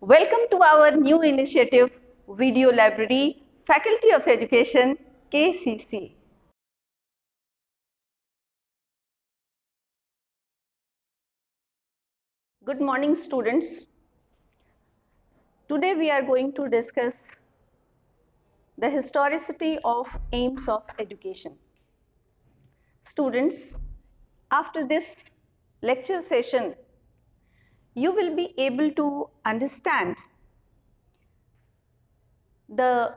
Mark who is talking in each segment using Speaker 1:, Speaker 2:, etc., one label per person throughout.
Speaker 1: Welcome to our new initiative, Video Library, Faculty of Education, KCC. Good morning, students. Today we are going to discuss the historicity of aims of education. Students, after this lecture session, you will be able to understand the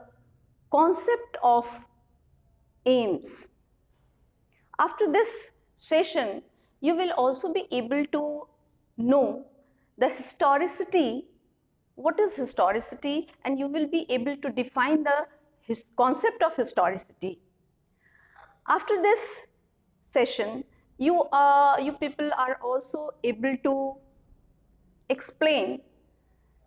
Speaker 1: concept of aims. After this session, you will also be able to know the historicity, what is historicity, and you will be able to define the concept of historicity. After this session, you people are also able to explain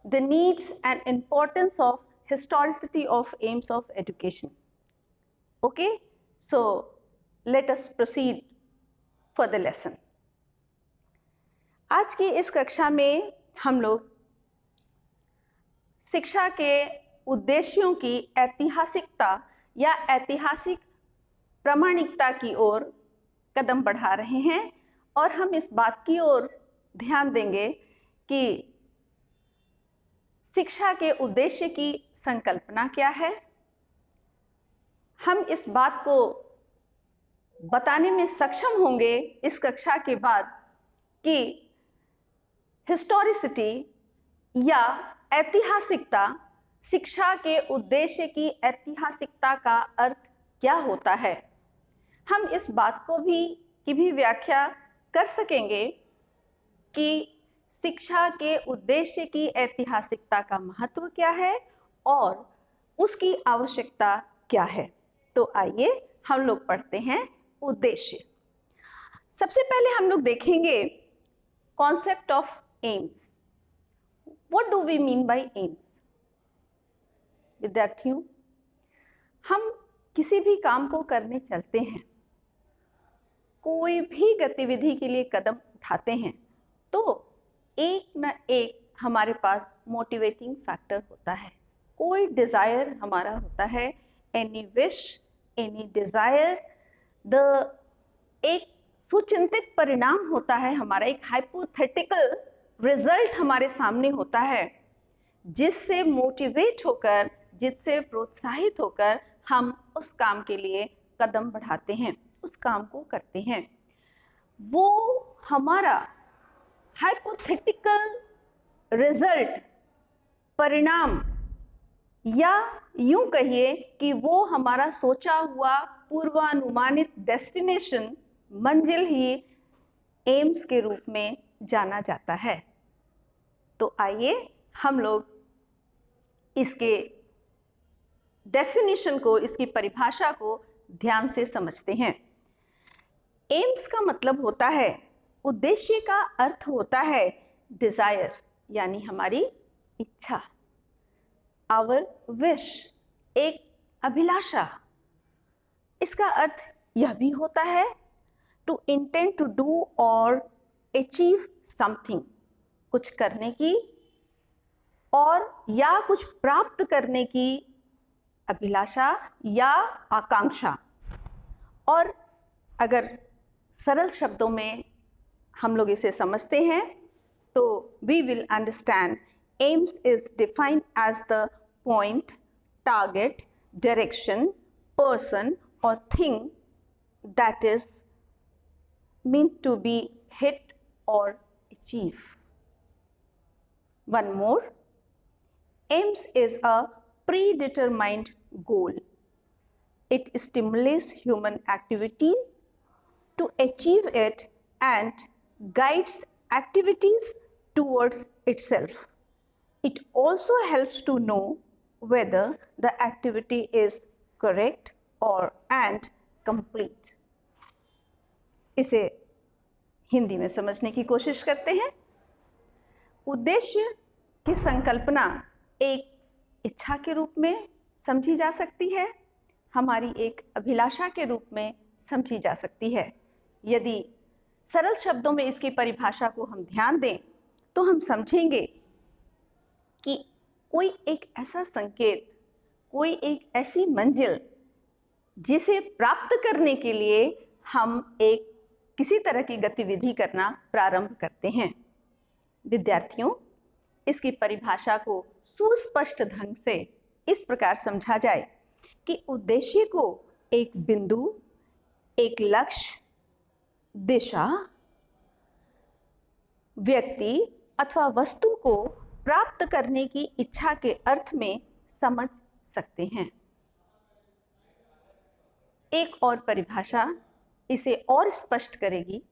Speaker 1: the needs and importance of historicity of aims of education. Okay, so let us proceed for the lesson. आज की इस कक्षा में हम लोग शिक्षा के उद्देश्यों की ऐतिहासिकता या ऐतिहासिक प्रामाणिकता की ओर कदम बढ़ा रहे हैं और हम इस बात की ओर ध्यान देंगे कि शिक्षा के उद्देश्य की संकल्पना क्या है। हम इस बात को बताने में सक्षम होंगे इस कक्षा के बाद कि हिस्टोरिसिटी या ऐतिहासिकता, शिक्षा के उद्देश्य की ऐतिहासिकता का अर्थ क्या होता है। हम इस बात को भी व्याख्या कर सकेंगे कि शिक्षा के उद्देश्य की ऐतिहासिकता का महत्व क्या है और उसकी आवश्यकता क्या है। तो आइए हम लोग पढ़ते हैं उद्देश्य। सबसे पहले हम लोग देखेंगे concept of AIIMS. What do we mean by aims? विद्यार्थियों, हम किसी भी काम को करने चलते हैं, कोई भी गतिविधि के लिए कदम उठाते हैं, तो एक न एक हमारे पास मोटिवेटिंग फैक्टर होता है। कोई डिज़ायर हमारा होता है, एनी विश, एनी डिज़ायर, एक सुचिंतित परिणाम होता है हमारा, एक हाइपोथेटिकल रिजल्ट हमारे सामने होता है, जिससे मोटिवेट होकर, जिससे प्रोत्साहित होकर हम उस काम के लिए कदम बढ़ाते हैं, उस काम को करते हैं। वो हमारा हाइपोथेटिकल रिजल्ट, परिणाम, या यूं कहिए कि वो हमारा सोचा हुआ पूर्वानुमानित डेस्टिनेशन, मंजिल ही एम्स के रूप में जाना जाता है। तो आइए हम लोग इसके डेफिनेशन को, इसकी परिभाषा को ध्यान से समझते हैं। एम्स का मतलब होता है, उद्देश्य का अर्थ होता है डिजायर, यानी हमारी इच्छा, आवर विश, एक अभिलाषा। इसका अर्थ यह भी होता है टू इंटेंड टू डू और अचीव समथिंग, कुछ करने की और या कुछ प्राप्त करने की अभिलाषा या आकांक्षा। और अगर सरल शब्दों में हम लोग इसे समझते हैं तो we will understand aims is defined as the point, target, direction, person or thing that is meant to be hit or achieve. One more, aims is a predetermined goal. It stimulates human activity to achieve it and guides activities towards itself. It also helps to know whether the activity is correct or and complete. इसे हिंदी में समझने की कोशिश करते हैं। उद्देश्य की संकल्पना एक इच्छा के रूप में समझी जा सकती है, हमारी एक अभिलाषा के रूप में समझी जा सकती है। यदि सरल शब्दों में इसकी परिभाषा को हम ध्यान दें तो हम समझेंगे कि कोई एक ऐसा संकेत, कोई एक ऐसी मंजिल जिसे प्राप्त करने के लिए हम एक किसी तरह की गतिविधि करना प्रारंभ करते हैं। विद्यार्थियों, इसकी परिभाषा को सुस्पष्ट ढंग से इस प्रकार समझा जाए कि उद्देश्य को एक बिंदु, एक लक्ष्य, दिशा, व्यक्ति अथवा वस्तु को प्राप्त करने की इच्छा के अर्थ में समझ सकते हैं। एक और परिभाषा इसे और स्पष्ट करेगी।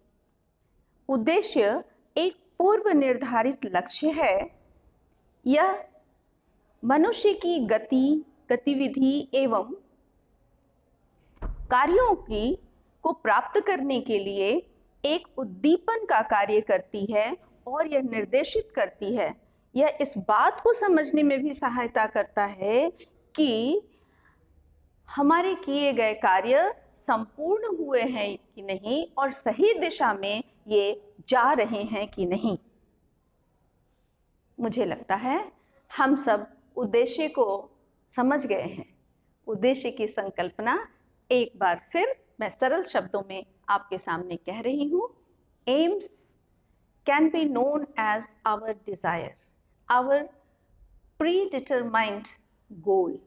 Speaker 1: उद्देश्य एक पूर्व निर्धारित लक्ष्य है। यह मनुष्य की गति, गतिविधि एवं कार्यों को प्राप्त करने के लिए एक उद्दीपन का कार्य करती है और यह निर्देशित करती है। यह इस बात को समझने में भी सहायता करता है कि हमारे किए गए कार्य संपूर्ण हुए हैं कि नहीं और सही दिशा में ये जा रहे हैं कि नहीं। मुझे लगता है हम सब उद्देश्य को समझ गए हैं। उद्देश्य की संकल्पना एक बार फिर मैं सरल शब्दों में आपके सामने कह रही हूँ। Aims can be known as our desire, our predetermined goal.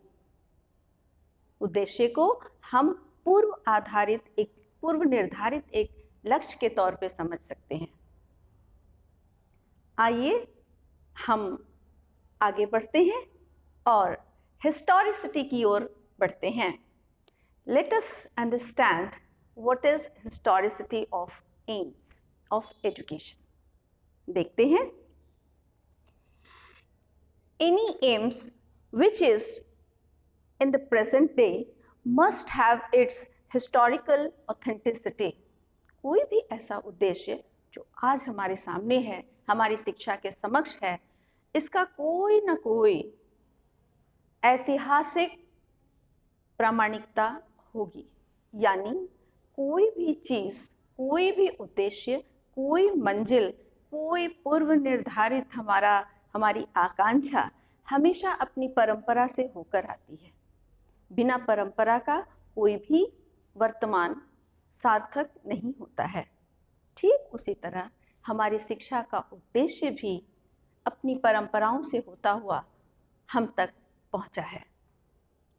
Speaker 1: उद्देश्य को हम पूर्व निर्धारित एक लक्ष्य के तौर पे समझ सकते हैं। आइए हम आगे बढ़ते हैं और हिस्टोरिसिटी की ओर बढ़ते हैं। Let us understand what is historicity of aims of education. देखते हैं। Any aims which is in the present day must have its historical authenticity. कोई भी ऐसा उद्देश्य जो आज हमारे सामने है, हमारी शिक्षा के समक्ष है, इसका कोई ना कोई ऐतिहासिक प्रामाणिकता होगी। यानी कोई भी चीज, कोई भी उद्देश्य, कोई मंजिल, कोई पूर्व निर्धारित हमारी आकांक्षा हमेशा अपनी परंपरा से होकर आती है। बिना परंपरा का कोई भी वर्तमान सार्थक नहीं होता है। ठीक उसी तरह हमारी शिक्षा का उद्देश्य भी अपनी परंपराओं से होता हुआ हम तक पहुंचा है।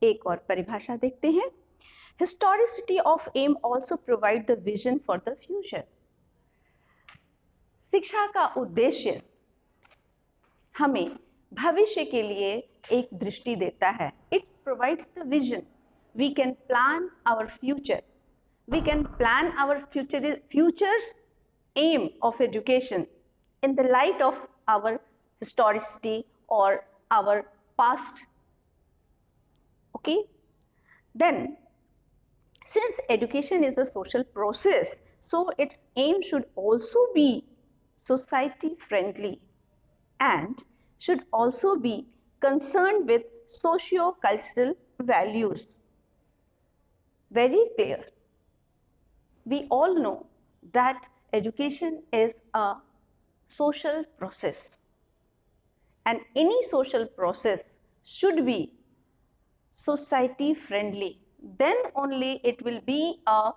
Speaker 1: एक और परिभाषा देखते हैं। Historicity of aim also provide the vision for the future. शिक्षा का उद्देश्य हमें भविष्य के लिए एक दृष्टि देता है। It provides the vision. We can plan our future. We can plan our future's aim of education in the light of our historicity or our past. Okay? Then, since education is a social process, so its aim should also be society friendly and should also be concerned with socio-cultural values. Very clear. We all know that education is a social process, and any social process should be society friendly. Then only it will be a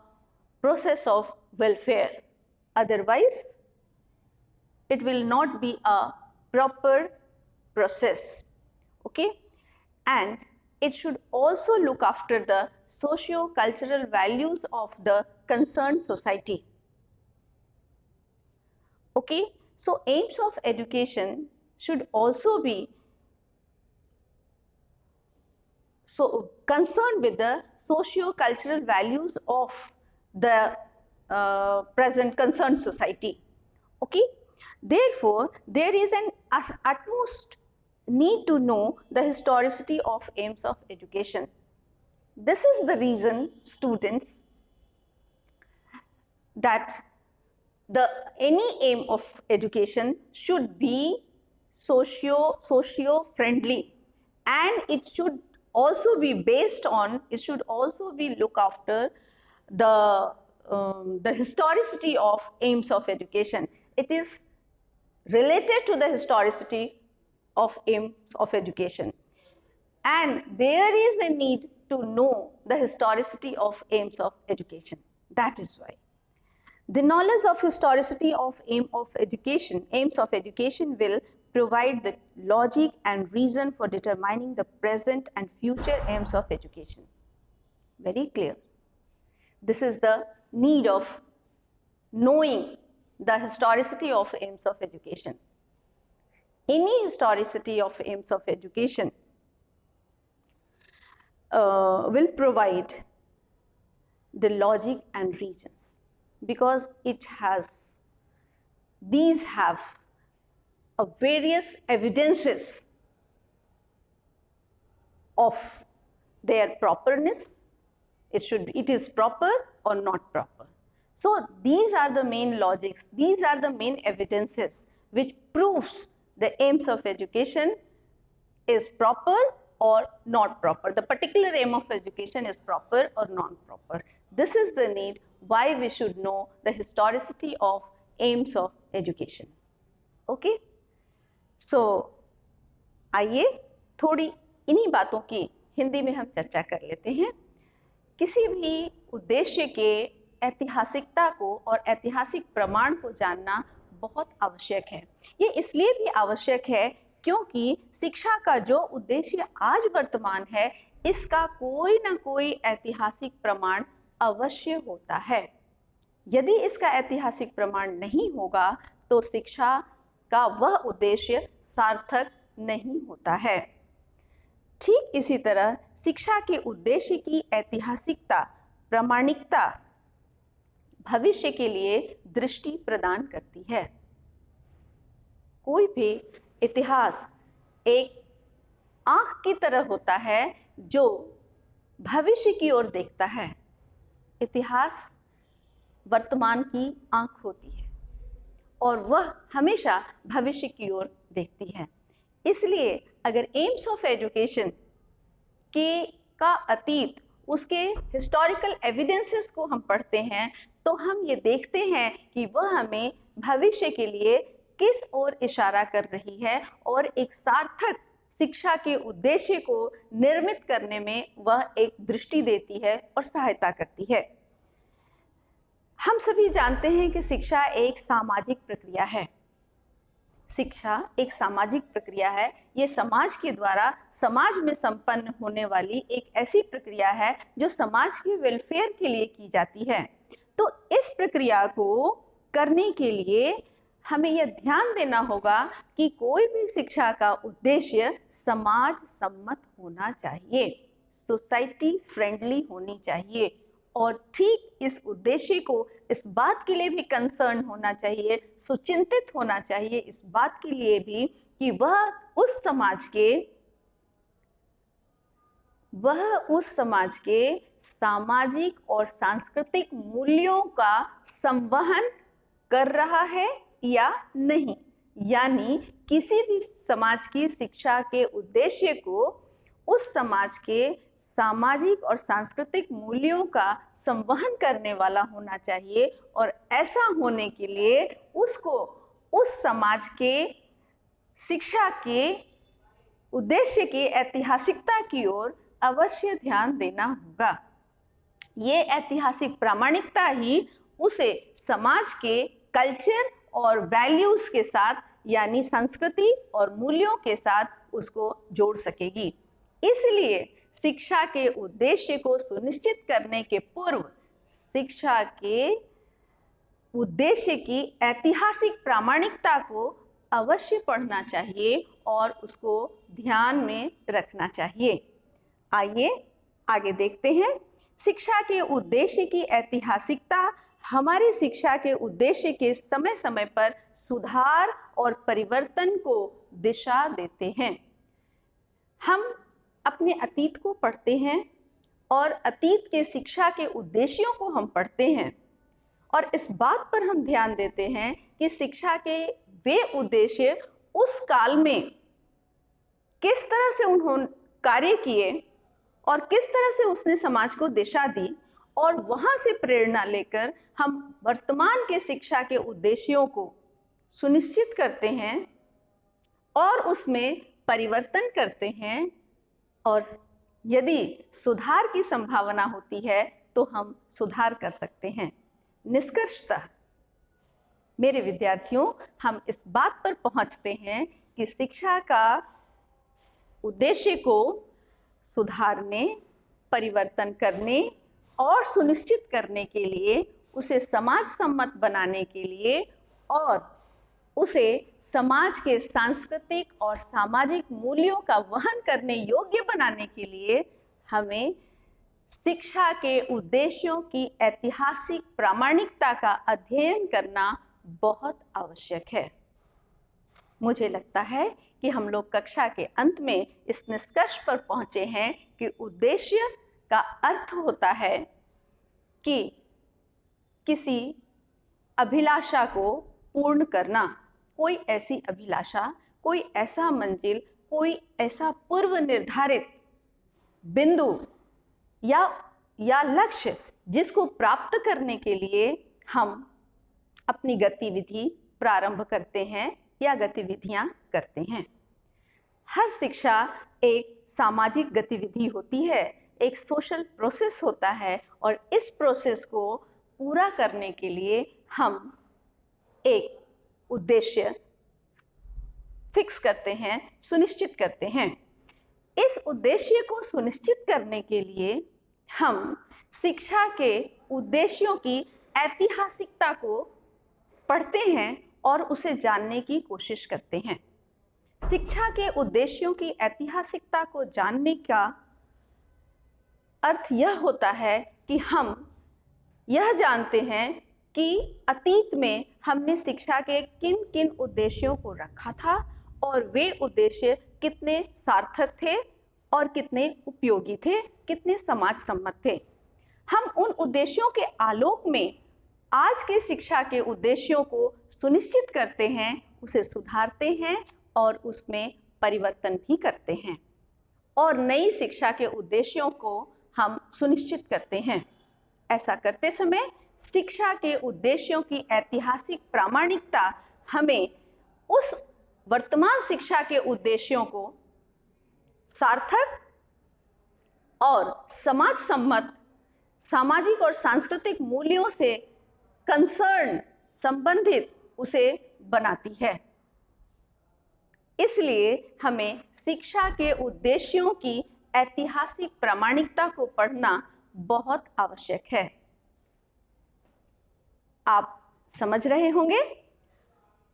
Speaker 1: process of welfare. Otherwise, it will not be a proper process. Okay? And it should also look after the socio-cultural values of the concerned society. Okay? So, aims of education should also be concerned with the socio-cultural values of the present concerned society. Okay? Therefore, there is an utmost need to know the historicity of aims of education. This is the reason, students, that any aim of education should be socio-friendly, and it should also be based on, it should also be look after the historicity of aims of education. It is related to the historicity of aims of education. And there is a need to know the historicity of aims of education. That is why the knowledge of historicity of aims of education will provide the logic and reason for determining the present and future aims of education. Very clear. This is the need of knowing the historicity of aims of education. Any historicity of aims of education will provide the logic and reasons, because these have various evidences of their properness. It is proper or not proper. So these are the main logics, these are the main evidences which proves the aims of education is proper or not proper. The particular aim of education is proper or non-proper. This is the need why we should know the historicity of aims of education. Okay? So आइए थोड़ी इन्हीं बातों की हिंदी में हम चर्चा कर लेते हैं। किसी भी उद्देश्य के ऐतिहासिकता को और ऐतिहासिक प्रमाण को जानना बहुत आवश्यक है। ये इसलिए भी आवश्यक है क्योंकि शिक्षा का जो उद्देश्य आज वर्तमान है, इसका कोई ना कोई ऐतिहासिक प्रमाण अवश्य होता है। यदि इसका ऐतिहासिक प्रमाण नहीं होगा तो शिक्षा का वह उद्देश्य सार्थक नहीं होता है। ठीक इसी तरह शिक्षा के उद्देश्य की ऐतिहासिकता, प्रामाणिकता भविष्य के लिए दृष्टि प्रदान करती है। कोई भी इतिहास एक आँख की तरह होता है जो भविष्य की ओर देखता है। इतिहास वर्तमान की आँख होती है और वह हमेशा भविष्य की ओर देखती है। इसलिए अगर एम्स ऑफ एजुकेशन का अतीत, उसके हिस्टोरिकल एविडेंसेस को हम पढ़ते हैं तो हम ये देखते हैं कि वह हमें भविष्य के लिए किस ओर इशारा कर रही है और एक सार्थक शिक्षा के उद्देश्य को निर्मित करने में वह एक दृष्टि देती है और सहायता करती है। हम सभी जानते हैं कि शिक्षा एक सामाजिक प्रक्रिया है। शिक्षा एक सामाजिक प्रक्रिया है। ये समाज के द्वारा समाज में संपन्न होने वाली एक ऐसी प्रक्रिया है जो समाज के वेलफेयर के लिए की जाती है। तो इस प्रक्रिया को करने के लिए हमें यह ध्यान देना होगा कि कोई भी शिक्षा का उद्देश्य समाज सम्मत होना चाहिए, सोसाइटी फ्रेंडली होनी चाहिए और ठीक इस उद्देश्य को इस बात के लिए भी कंसर्न होना चाहिए, सुचिंतित होना चाहिए इस बात के लिए भी कि वह उस समाज के सामाजिक और सांस्कृतिक मूल्यों का संवहन कर रहा है या नहीं। यानी किसी भी समाज की शिक्षा के उद्देश्य को उस समाज के सामाजिक और सांस्कृतिक मूल्यों का संवहन करने वाला होना चाहिए और ऐसा होने के लिए उसको उस समाज के शिक्षा के उद्देश्य की ऐतिहासिकता की ओर अवश्य ध्यान देना होगा। ये ऐतिहासिक प्रामाणिकता ही उसे समाज के कल्चर और वैल्यूज के साथ यानी संस्कृति और मूल्यों के साथ उसको जोड़ सकेगी। इसलिए शिक्षा के उद्देश्य को सुनिश्चित करने के पूर्व शिक्षा के उद्देश्य की ऐतिहासिक प्रामाणिकता को अवश्य पढ़ना चाहिए और उसको ध्यान में रखना चाहिए। आइए आगे देखते हैं। शिक्षा के उद्देश्य की ऐतिहासिकता हमारी शिक्षा के उद्देश्य के समय समय पर सुधार और परिवर्तन को दिशा देते हैं। हम अपने अतीत को पढ़ते हैं और अतीत के शिक्षा के उद्देश्यों को हम पढ़ते हैं और इस बात पर हम ध्यान देते हैं कि शिक्षा के वे उद्देश्य उस काल में किस तरह से उन्होंने कार्य किए और किस तरह से उसने समाज को दिशा दी और वहां से प्रेरणा लेकर हम वर्तमान के शिक्षा के उद्देश्यों को सुनिश्चित करते हैं और उसमें परिवर्तन करते हैं, और यदि सुधार की संभावना होती है तो हम सुधार कर सकते हैं। निष्कर्षतः मेरे विद्यार्थियों, हम इस बात पर पहुंचते हैं कि शिक्षा का उद्देश्य को सुधारने, परिवर्तन करने और सुनिश्चित करने के लिए, उसे समाज सम्मत बनाने के लिए और उसे समाज के सांस्कृतिक और सामाजिक मूल्यों का वहन करने योग्य बनाने के लिए हमें शिक्षा के उद्देश्यों की ऐतिहासिक प्रामाणिकता का अध्ययन करना बहुत आवश्यक है। मुझे लगता है कि हम लोग कक्षा के अंत में इस निष्कर्ष पर पहुंचे हैं कि उद्देश्य का अर्थ होता है कि किसी अभिलाषा को पूर्ण करना, कोई ऐसी अभिलाषा, कोई ऐसा मंजिल, कोई ऐसा पूर्व निर्धारित बिंदु या लक्ष्य जिसको प्राप्त करने के लिए हम अपनी गतिविधि प्रारंभ करते हैं या गतिविधियां करते हैं। हर शिक्षा एक सामाजिक गतिविधि होती है, एक सोशल प्रोसेस होता है, और इस प्रोसेस को पूरा करने के लिए हम एक उद्देश्य फिक्स करते हैं, सुनिश्चित करते हैं। इस उद्देश्य को सुनिश्चित करने के लिए हम शिक्षा के उद्देश्यों की ऐतिहासिकता को पढ़ते हैं और उसे जानने की कोशिश करते हैं। शिक्षा के उद्देश्यों की ऐतिहासिकता को जानने का अर्थ यह होता है कि हम यह जानते हैं कि अतीत में हमने शिक्षा के किन किन उद्देश्यों को रखा था और वे उद्देश्य कितने सार्थक थे और कितने उपयोगी थे, कितने समाज सम्मत थे। हम उन उद्देश्यों के आलोक में आज के शिक्षा के उद्देश्यों को सुनिश्चित करते हैं, उसे सुधारते हैं और उसमें परिवर्तन भी करते हैं, और नई शिक्षा के उद्देश्यों को हम सुनिश्चित करते हैं। ऐसा करते समय शिक्षा के उद्देश्यों की ऐतिहासिक प्रामाणिकता हमें उस वर्तमान शिक्षा के उद्देश्यों को सार्थक और समाज सम्मत, सामाजिक और सांस्कृतिक मूल्यों से कंसर्न, संबंधित उसे बनाती है। इसलिए हमें शिक्षा के उद्देश्यों की ऐतिहासिक प्रामाणिकता को पढ़ना बहुत आवश्यक है। आप समझ रहे होंगे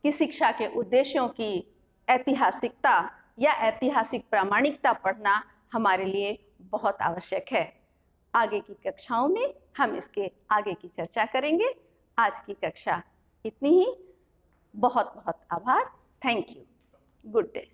Speaker 1: कि शिक्षा के उद्देश्यों की ऐतिहासिकता या ऐतिहासिक प्रामाणिकता पढ़ना हमारे लिए बहुत आवश्यक है। आगे की कक्षाओं में हम इसके आगे की चर्चा करेंगे। आज की कक्षा इतनी ही। बहुत बहुत आभार। Thank you. Good day.